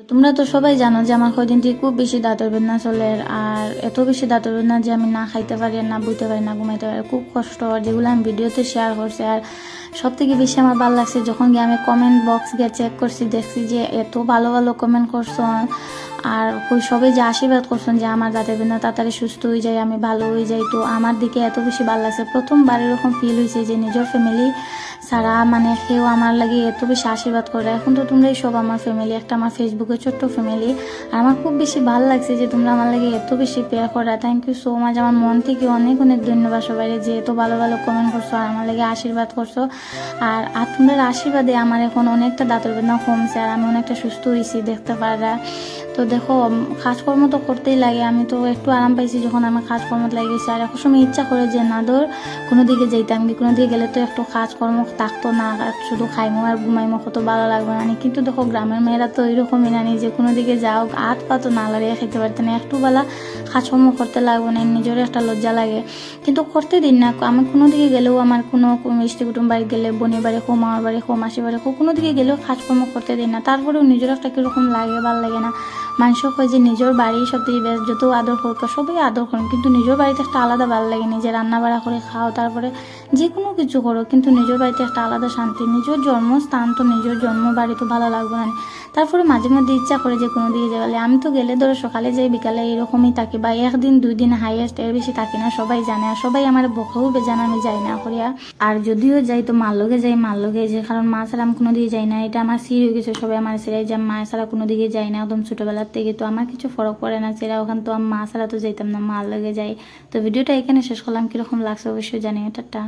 তোমরা তো সবাই জানো যে আমার কয়দিন থেকে খুব বেশি দাঁতের বেদনা চলে, আর এত বেশি দাঁতের বেদনা যে আমি না খাইতে পারি, না বইতে পারি, না ঘুমাইতে পারি, খুব কষ্ট। আর যেগুলো আমি ভিডিওতে শেয়ার করছি, আর সব থেকে বেশি আমার ভালো লাগছে যখন গিয়ে আমি কমেন্ট বক্স গিয়ে চেক করছি, দেখছি যে এত ভালো ভালো কমেন্ট করছো, আর সবাই যে আশীর্বাদ করছেন যে আমার দাঁতের বেদনা তাড়াতাড়ি সুস্থ হয়ে যায়, আমি ভালো হয়ে যাই। তো আমার দিকে এত বেশি ভালো লাগছে, প্রথমবার এরকম ফিল হয়েছে যে নিজের ফ্যামিলি সারা মানে কেউ আমার লাগে এত বেশি আশীর্বাদ করে। এখন তো তোমরাই সব আমার ফ্যামিলি, একটা আমার ফেসবুকের ছোট্ট ফ্যামিলি, আর আমার খুব বেশি ভালো লাগছে যে তোমরা আমার লাগে এত বেশি পেয়ার করা। থ্যাংক ইউ সো মাচ, আমার মন থেকে অনেক অনেক ধন্যবাদ সবাই যে এত ভালো ভালো কমেন্ট করছো আর আমার লাগে আশীর্বাদ করছো। আর তোমাদের আশীর্বাদে আমার এখন অনেকটা দাঁতের বেদনা কমছে, আর আমি অনেকটা সুস্থ হয়েছি দেখতে পারা। তো দেখো, কাজকর্ম তো করতেই লাগে, আমি তো একটু আরাম পাইছি যখন আমার কাজকর্ম লাগিয়েছি। আর এখন সময় ইচ্ছা করে যে না ধর কোনো দিকে যেতাম, কোনো দিকে গেলে তো একটু কাজকর্ম থাকতো না, শুধু খাইমো আর ঘুমাইমো, কত ভালো লাগবে না। কিন্তু দেখো গ্রামের মেয়েরা তো এরকমই না, যে কোনো দিকে যাও হাত পা তো না লাড়িয়ে খেতে পারতে না, একটু বেলা কাজকর্ম করতে লাগবে না, নিজেরও একটা লজ্জা লাগে। কিন্তু করতে দিন না, আমি কোনো দিকে গেলেও আমার কোনো মিষ্টি কুটুম বাড়ি গেলে, বোনের বাড়ি হোক, মামার বাড়ি হোক, মাসির বাড়ি হোক, কোনো দিকে গেলেও কাজকর্ম করতে দিন না। তারপরেও নিজের একটা কীরকম লাগে, ভালো লাগে না। মানুষ কয় যে নিজের বাড়ি সব থেকে বেশ, যত আদর হোক সবাই আদর করেন, কিন্তু নিজের বাড়িতে একটা আলাদা ভালো লাগে, নিজে রান্না বাড়া করে খাও, তারপরে যে কোনো কিছু করো, কিন্তু নিজের বাড়িতে একটা আলাদা শান্তি। নিজের জন্মস্থান তো, নিজের জন্ম বাড়ি তো ভালো লাগবে না। তারপরে মাঝে মধ্যে ইচ্ছা করে যে কোনো দিকে যাওয়ালে, আমি তো গেলে ধরো সকালে যাই, বিকালে এরকমই থাকি, বা একদিন দুই দিন হাইয়েস্ট, এর বেশি থাকি না। সবাই জানে, আর সবাই আমার বকেও বেজান আমি যাই না করিয়া। আর যদিও যাই তো মার লগে যাই, মার লগে যে, কারণ মা ছাড়া আমি কোনো দিকে যাই না, এটা আমার সির হয়ে গেছে, সবাই আমার সিরাই যে মা ছাড়া কোনো দিকে যাই না একদম ছোটোবেলার থেকে। তো আমার কিছু ফরক পড়ে না, সেরা ওখান তো আমি মা ছাড়া তো যাইতাম না, মার লগে যাই। তো ভিডিওটা এখানে শেষ করলাম, কীরকম লাগছে অবশ্যই জানিও। টাটা।